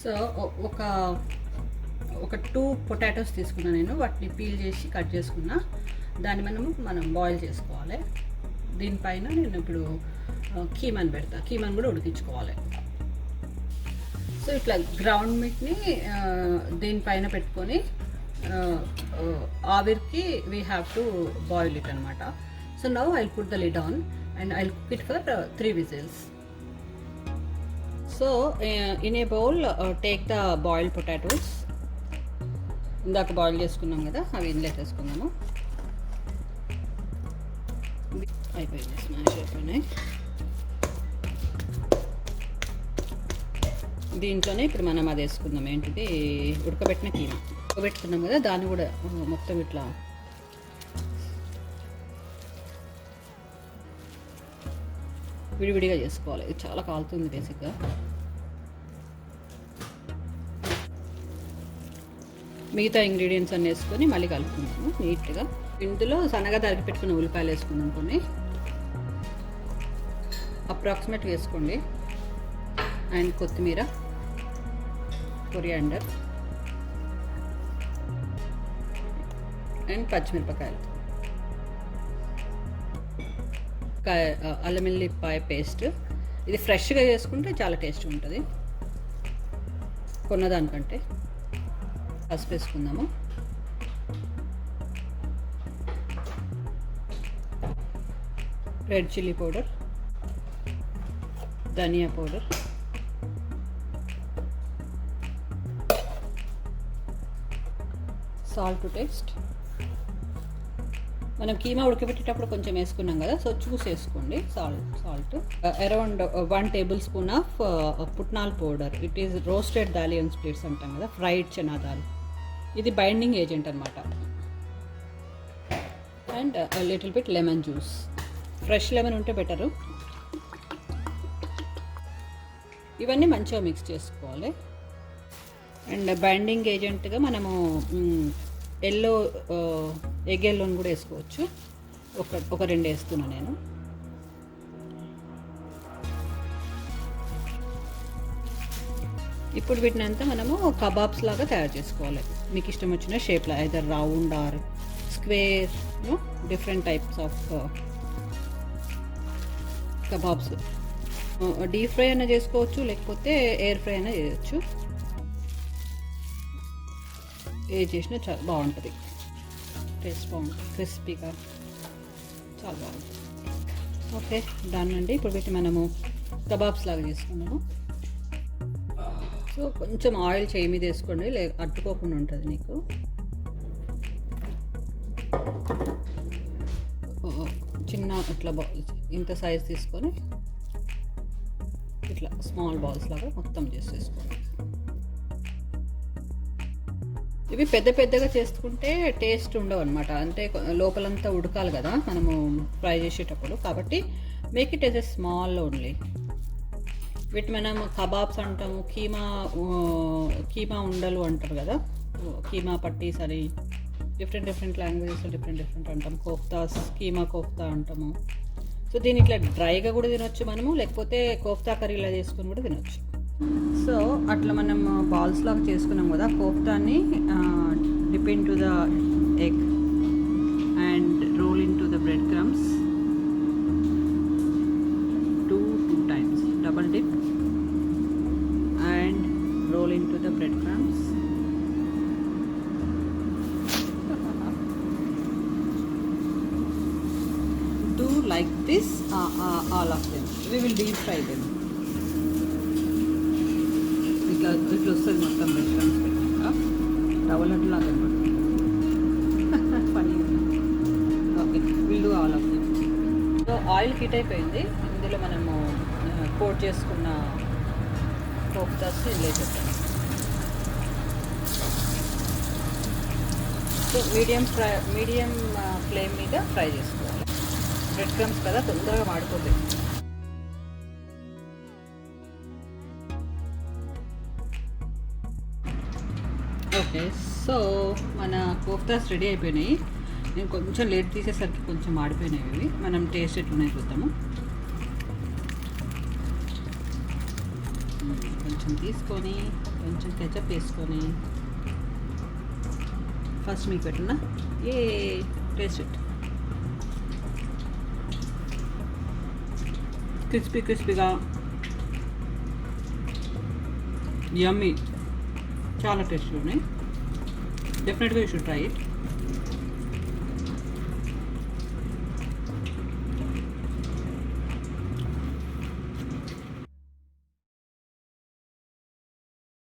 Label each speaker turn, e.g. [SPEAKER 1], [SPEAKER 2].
[SPEAKER 1] So ఒక ఒక 2 potatoes తీసుకున్నాను నేను. వాటిని పీల్ చేసి కట్ చేసుకున్నా. దాన్ని మనం బాయిల్ చేసుకోవాలి. దీనిపైన నేను ఇప్పుడు కీమాని పెడతా. కీమాని కూడా ఉడికించుకోవాలి. సో ఇట్లా గ్రౌండ్ మీట్ని దీనిపైన పెట్టుకొని ఆవిరికి we have to boil it అనమాట. So now I put the lid on and I cook it for 3 whistles. So in a bowl take the boiled potatoes. ఇందాక బాయిల్ చేసుకున్నాం కదా, అవి ఇందులో వేసుకున్నాము. అయిపోయింది, స్మాష్ అయిపోయినాయి. దీంట్లోనే ఇప్పుడు మనం అది వేసుకుందాం. ఏంటిది, ఉడకబెట్టిన కీమా. ఉడకబెట్టుకున్నాం కదా, దాన్ని కూడా మొత్తం ఇట్లా విడివిడిగా చేసుకోవాలి. ఇది చాలా కాలుతుంది బేసిక్గా. మిగతా ఇంగ్రీడియంట్స్ అన్నీ వేసుకొని మళ్ళీ కలుపుకుందాము నీట్గా. ఇందులో సన్నగా తరిగి పెట్టుకున్న ఉల్లిపాయలు వేసుకుందాం కొన్ని, అప్రాక్సిమేట్గా వేసుకోండి. అండ్ కొత్తిమీర, కొరియాండర్ అండ్ పచ్చిమిరపకాయలు, అల్లం వెల్లిపాయ పేస్ట్. ఇది ఫ్రెష్గా చేసుకుంటే చాలా టేస్ట్ ఉంటుంది కొన్నదానికంటే. పసుపు వేసుకుందాము. Red chilli powder, dhania powder, salt to taste. మనం కీమా ఉడకబెట్టేటప్పుడు కొంచెం వేసుకున్నాం కదా, సో చూసి వేసుకోండి salt. Around 1 tablespoon of putnal powder. It is roasted దాలియన్ స్ప్లిట్స్ అంటాం కదా, ఫ్రైడ్ చనా దాల్. ఇది బైండింగ్ ఏజెంట్ అనమాట. And little bit lemon juice. Fresh lemon ఉంటే బెటరు. ఇవన్నీ మంచిగా మిక్స్ చేసుకోవాలి. అండ్ బైండింగ్ ఏజెంట్గా మనము ఎల్లో ఎగ్ ఎల్లోని కూడా వేసుకోవచ్చు. ఒక 2 వేస్తున్నాను నేను. ఇప్పుడు వీటినంతా మనము కబాబ్స్ లాగా తయారు చేసుకోవాలి. మీకు ఇష్టం వచ్చిన షేప్లో, either round or square, different types of kebabs. Deep fry అయినా చేసుకోవచ్చు, లేకపోతే ఎయిర్ ఫ్రై అయినా చేయొచ్చు. ఏ చేసినా చాలా బాగుంటుంది, టేస్ట్ బాగుంటుంది, క్రిస్పీగా చాలా బాగుంటుంది. ఓకే, దాని నుండి ఇప్పుడు పెట్టి మనము కబాబ్స్ లాగా చేసుకున్నాము. సో కొంచెం ఆయిల్ చేయి మీద వేసుకోండి, అట్టుకోకుండా ఉంటుంది నీకు. చిన్న ఇట్లా ఇంత సైజ్ తీసుకొని ఇట్లా స్మాల్ బాల్స్ లాగా మొత్తం చేసేసుకోండి. ఇవి పెద్దగా చేసుకుంటే టేస్ట్ ఉండవు అనమాట. అంటే లోపలంతా ఉడకాలి కదా మనము ఫ్రై చేసేటప్పుడు, కాబట్టి make it as a small only. వీటి మనం కబాబ్స్ అంటాము, కీమా ఉండలు అంటారు కదా, కీమా పట్టీస్ అని డిఫరెంట్ లాంగ్వేజెస్ డిఫరెంట్ అంటాం. కోఫ్తాస్, కీమా కోఫ్తా అంటాము. సో దీన్ని ఇట్లా డ్రైగా కూడా తినొచ్చు మనము, లేకపోతే కోఫ్తా కర్రీలా చేసుకొని కూడా తినొచ్చు. సో అట్లా మనం బాల్స్ లాగా చేసుకున్నాం కదా, కోఫ్తాని dip into the egg and roll into the bread crumbs. two times, double dip and roll into the breadcrumbs. Do like this, all of them. We will deep fry them. ఇట్లా వస్తుంది మొత్తం breadcrumbs పెట్టాక double అట్లా ఫనీ. Okay, will do all of them. So oil heat అయిపోయింది. ఇందులో మనము coat చేసుకున్న కోఫ్తాస్ వేసేస్తాం. సో మీడియం ఫ్లేమ్ మీద ఫ్రై చేసుకోవాలి. బ్రెడ్ క్రమ్స్ కదా, తొందరగా మాడిపోతాయి. ఓకే, సో మన కోఫ్తాస్ రెడీ అయిపోయినాయి. నేను కొంచెం లేట్ తీసేసరికి కొంచెం మాడిపోయినాయి ఇవి. మనం టేస్ట్ ఎట్లున్నాయి చూద్దాము. కొంచెం తీసుకొని కొంచెం కెచప్ వేసుకొని ఫస్ట్ మీకు పెట్టినా ఏ టేస్ట్ ఇట్ క్రిస్పీగా యమ్మీ, చాలా టేస్టీ ఉన్నాయి. డెఫినెట్గా యూ షుడ్ ట్రై ఇట్.